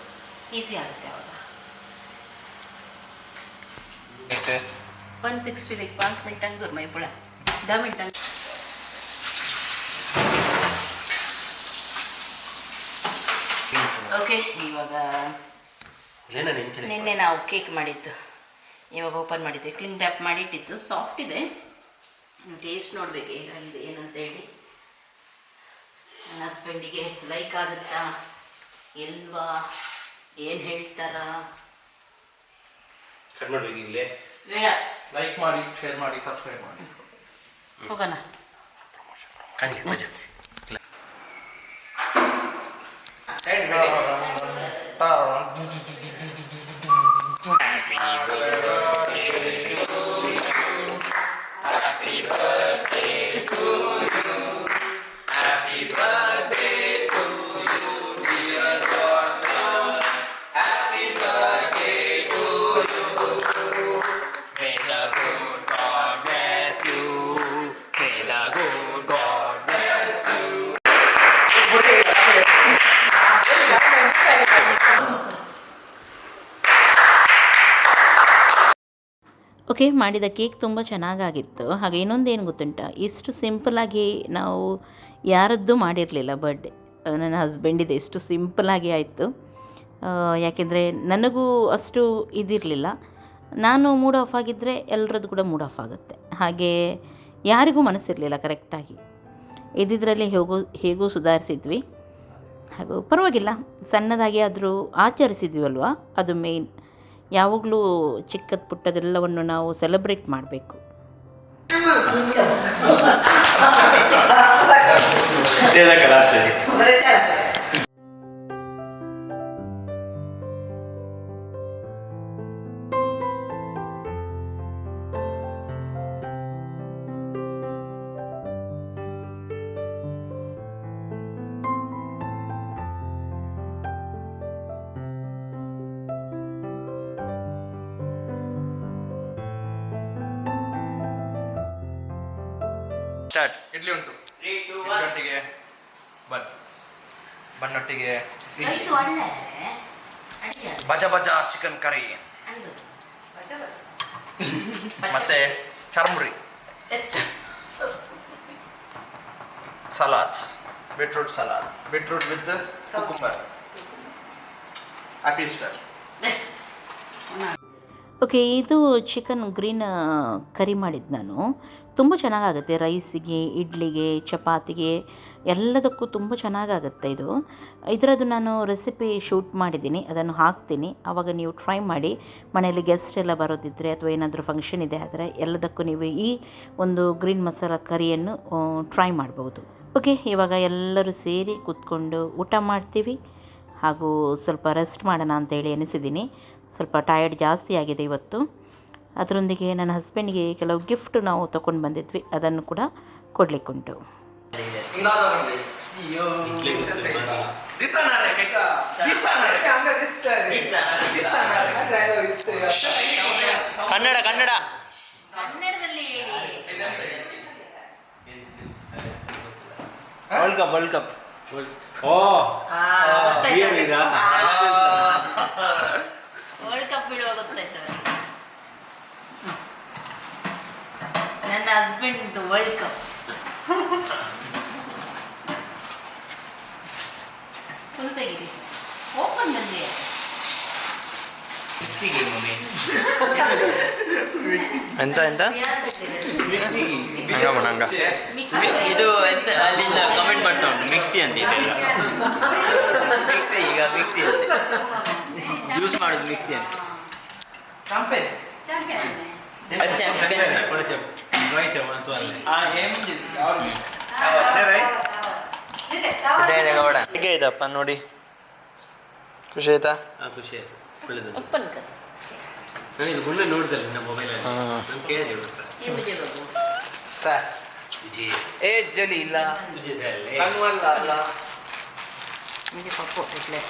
ಈಸಿ ಆಗುತ್ತೆ ಅವಾಗ. 160 देखो 5 मिनट तक दूर मैं पड़ा 10 मिनट तक. ಓಕೆ, ಇವಾಗ ನಿನ್ನೆ ನಾವು ಕೇಕ್ ಮಾಡಿದ್ದು ಇವಾಗ ಓಪನ್ ಮಾಡಿದ್ದೆ. ಕ್ಲೀನ್ ರ್ಯಾಪ್ ಮಾಡಿಟ್ಟಿದ್ದು, ಸಾಫ್ಟ್ ಇದೆ. ಟೇಸ್ಟ್ ನೋಡ್ಬೇಕು ಹೇಗಾಗಿದೆ ಏನಂತ ಹೇಳಿ. ನನ್ನ ಹಸ್ಬೆಂಡಿಗೆ ಲೈಕ್ ಆಗುತ್ತಾ ಇಲ್ವಾ, ಏನು ಹೇಳ್ತಾರ ಬೇಡ. ಲೈಕ್ ಮಾಡಿ, ಶೇರ್ ಮಾಡಿ, ಸಬ್ಸ್ಕ್ರೈಬ್ ಮಾಡಿ. ಹೋಗೋಣ. ಓಕೆ, ಮಾಡಿದ ಕೇಕ್ ತುಂಬ ಚೆನ್ನಾಗಾಗಿತ್ತು. ಹಾಗೆ ಇನ್ನೊಂದೇನು ಗೊತ್ತುಂಟ, ಇಷ್ಟು ಸಿಂಪಲ್ಲಾಗಿ ನಾವು ಯಾರದ್ದು ಮಾಡಿರಲಿಲ್ಲ ಬರ್ಡೇ. ನನ್ನ ಹಸ್ಬೆಂಡಿದೆ ಎಷ್ಟು ಸಿಂಪಲ್ಲಾಗಿ ಆಯಿತು. ಯಾಕೆಂದರೆ ನನಗೂ ಅಷ್ಟು ಇದಿರಲಿಲ್ಲ. ನಾನು ಮೂಡ್ ಆಫ್ ಆಗಿದ್ದರೆ ಎಲ್ಲರದ್ದು ಕೂಡ ಮೂಡ್ ಆಫ್ ಆಗುತ್ತೆ. ಹಾಗೆ ಯಾರಿಗೂ ಮನಸ್ಸಿರಲಿಲ್ಲ ಕರೆಕ್ಟಾಗಿ. ಇದ್ದಿದ್ರಲ್ಲಿ ಹೇಗೂ ಸುಧಾರಿಸಿದ್ವಿ. ಹಾಗೂ ಪರವಾಗಿಲ್ಲ, ಸಣ್ಣದಾಗಿ ಆದರೂ ಆಚರಿಸಿದ್ವಲ್ವ, ಅದು ಮೇಯ್ನ್. ಯಾವಾಗಲೂ ಚಿಕ್ಕದ ಪುಟ್ಟದೆಲ್ಲವನ್ನು ನಾವು ಸೆಲೆಬ್ರೇಟ್ ಮಾಡಬೇಕು. ಇಡ್ಲಿ ಉಂಟು, ಇಡ್ಲಿಯೊಟ್ಟಿಗೆ ಬನ್ನೊಟ್ಟಿಗೆ ಬಜ ಬಜ ಚಿಕನ್ ಕರಿ, ಮತ್ತೆ churmuri, salad, beetroot salad, beetroot with cucumber, happy star. Okay, ಇದು ಚಿಕನ್ ಗ್ರೀನ್ ಕರಿ ಮಾಡಿದ್ದು ನಾನು. ತುಂಬ ಚೆನ್ನಾಗಾಗುತ್ತೆ ರೈಸಿಗೆ, ಇಡ್ಲಿಗೆ, ಚಪಾತಿಗೆ ಎಲ್ಲದಕ್ಕೂ ತುಂಬ ಚೆನ್ನಾಗಾಗುತ್ತೆ ಇದು. ಇದರದ್ದು ನಾನು ರೆಸಿಪಿ ಶೂಟ್ ಮಾಡಿದ್ದೀನಿ, ಅದನ್ನು ಹಾಕ್ತೀನಿ. ಆವಾಗ ನೀವು ಟ್ರೈ ಮಾಡಿ. ಮನೆಯಲ್ಲಿ ಗೆಸ್ಟ್ ಎಲ್ಲ ಬರೋದಿದ್ದರೆ ಅಥವಾ ಏನಾದರೂ ಫಂಕ್ಷನ್ ಇದೆ ಆದರೆ ಎಲ್ಲದಕ್ಕೂ ನೀವು ಈ ಒಂದು ಗ್ರೀನ್ ಮಸಾಲ ಕರಿಯನ್ನು ಟ್ರೈ ಮಾಡ್ಬೋದು. ಓಕೆ, ಇವಾಗ ಎಲ್ಲರೂ ಸೇರಿ ಕೂತ್ಕೊಂಡು ಊಟ ಮಾಡ್ತೀವಿ. ಹಾಗೂ ಸ್ವಲ್ಪ ರೆಸ್ಟ್ ಮಾಡೋಣ ಅಂತೇಳಿ ಎನಿಸಿದ್ದೀನಿ. ಸ್ವಲ್ಪ ಟಯರ್ಡ್ ಜಾಸ್ತಿ ಆಗಿದೆ ಇವತ್ತು. ಅದರೊಂದಿಗೆ ನನ್ನ ಹಸ್ಬೆಂಡ್ಗೆ ಕೆಲವು ಗಿಫ್ಟ್ ನಾವು ತೊಗೊಂಡು ಬಂದಿದ್ವಿ, ಅದನ್ನು ಕೂಡ ಕೊಡಲಿಕ್ಕುಂಟು. ಕನ್ನಡ ಕನ್ನಡ ಕನ್ನಡದಲ್ಲಿ world cup world cup world cup ಬಿಡುವ ಗೊತ್ತಾಯ್ತು. ನನ್ನ ಹಸ್ಬೆಂಡ್ ವರ್ಲ್ಡ್ ಕಪ್ ಫುಲ್ ತೆಗೀರಿ, ಓಪನ್ ಬಂದಿ. ಎಂತ ಎಂತ ಹಂಗ ಇದು ಎಂತ ಅಲ್ಲಿಂದ ಕಮೆಂಟ್ ಮಾಡ್ತಾ ಉಂಟು ಮಿಕ್ಸಿ ಅಂತ ಇದೆಲ್ಲ ಮಿಕ್ಸಿ, ಈಗ ಮಿಕ್ಸಿ ಯೂಸ್ ಮಾಡೋದು ಮಿಕ್ಸಿ ಅಂತ. ಹೇಗೆ ಇದಪ್ಪ ನೋಡಿ, ಖುಷಿ ಆಯ್ತಾ? ಖುಷಿ ಆಯ್ತು, ಒಳ್ಳೆದು. ಓಪನ್ ಕರ್ ನಾನು ಇದು ಮೊನ್ನೆ ನೋಡಿದಲ್ಲಿ ನಮ್ಮ ಮೊಬೈಲಲ್ಲಿ ನಾನು ಕೇಳಿದೆ ये मुझे बाबू ಸರ್ ಏ ಜಲಿ ಇಲ್ಲ ಕಣ್ವಲ್ಲ ಅಲ್ಲ मुझे पापो એટલે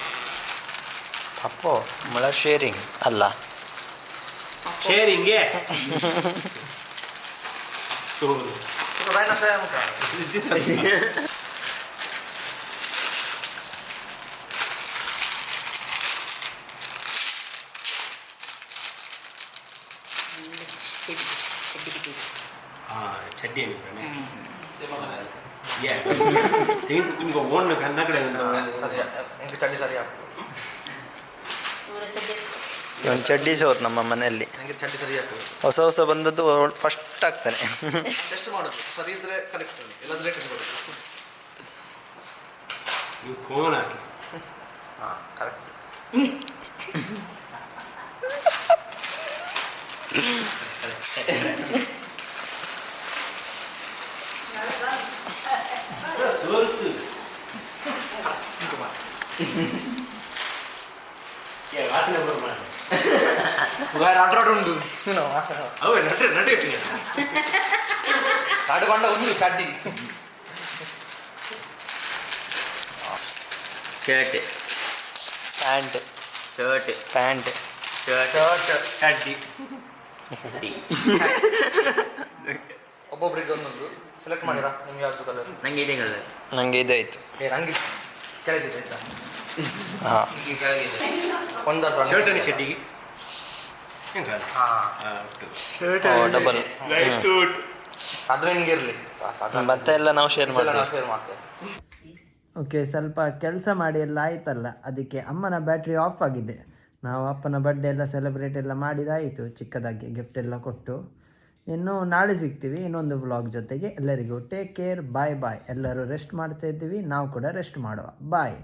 ಅಪ್ಪೋ ಮಳ ಶೇರಿಂಗ್ ಅಲ್ಲ ಶೇರಿಂಗ್ಗೆ Raina saya muka. ಚಡ್ಡಿ ನಿಮ್ಗೆ ಓನ್ ಕನ್ನ ಕಡೆ Saria. Yang cari saria. ಒಂದು ಚಡ್ಡಿ ಸೋತ್ ನಮ್ಮ ಮನೆಯಲ್ಲಿ Yang cari saria aku. ಹೊಸ ಹೊಸ ಬಂದದ್ದು ಫಸ್ಟ್ ಆಗ್ತಾನೆ. Test ಮಾಡೋದು. ಸರಿ ಇದ್ರೆ ಕರೆಕ್ಟ್ ಇಲ್ಲದ್ರೆ ರೇಟ್ ಕೊಡೋದು. ನೀವು ಫೋನ್ ಹಾಕಿ ಹಾ ಕರೆಕ್ಟ್. ಸೋರ್ತು ವಾಸನೆ ಬರುವ Bukan radar undu. No, masa. ಅವ ನಟೆ ನಟೆ Radar konda undu chaddi. Shirt pant shirt pant shirt ಚಡ್ಡಿ ಒಬ್ಬೊಬ್ಬರಿಗೆ ಒಂದೊಂದು ಸೆಲೆಕ್ಟ್ ಮಾಡಿರಾ ನಿಮ್ಗೆ ಯಾವ್ದು ಕಲರ್? ನಂಗೆ ಇದೆ ಕಲರ್ ನನಗೆ ಇದಾಯಿತು. ನಂಗೆ ಕೆಳಗಿದೆ ಆಯ್ತಾ? ಹಾಂ ಈ ಕೆಳಗಿದೆ ಒಂದು ಹತ್ರ ಶರ್ಟ್ ಅನ್ನು ಶೆಡ್ಡಿಗೆ ಡಬಲ್ ಸೂಟ್ ಅದು ನಿಮ್ಗೆ ಇರಲಿ ಮತ್ತೆ ಎಲ್ಲ ನಾವು ಶೇರ್ ಮಾಡ್ತೀವಿ. ನಾವು ಶೇರ್ ಮಾಡ್ತೇವೆ. ಓಕೆ, ಸ್ವಲ್ಪ ಕೆಲಸ ಮಾಡಿ ಎಲ್ಲ ಆಯ್ತಲ್ಲ, ಅದಕ್ಕೆ ಅಮ್ಮನ ಬ್ಯಾಟ್ರಿ ಆಫ್ ಆಗಿದೆ. ನಾವು ಅಪ್ಪನ ಬರ್ಡೇ ಎಲ್ಲ ಸೆಲೆಬ್ರೇಟ್ ಎಲ್ಲ ಮಾಡಿದಾಯಿತು, ಚಿಕ್ಕದಾಗಿ ಗಿಫ್ಟ್ ಎಲ್ಲ ಕೊಟ್ಟು. ಇನ್ನು ನಾಳೆ ಸಿಗ್ತೀವಿ ಇನ್ನೊಂದು ವ್ಲಾಗ್ ಜೊತೆಗೆ. ಎಲ್ಲರಿಗೂ ಟೇಕ್ ಕೇರ್, ಬಾಯ್ ಬಾಯ್. ಎಲ್ಲರೂ ರೆಸ್ಟ್ ಮಾಡ್ತಾ ಇದ್ದೀವಿ, ನಾವು ಕೂಡ ರೆಸ್ಟ್ ಮಾಡುವ. ಬಾಯ್.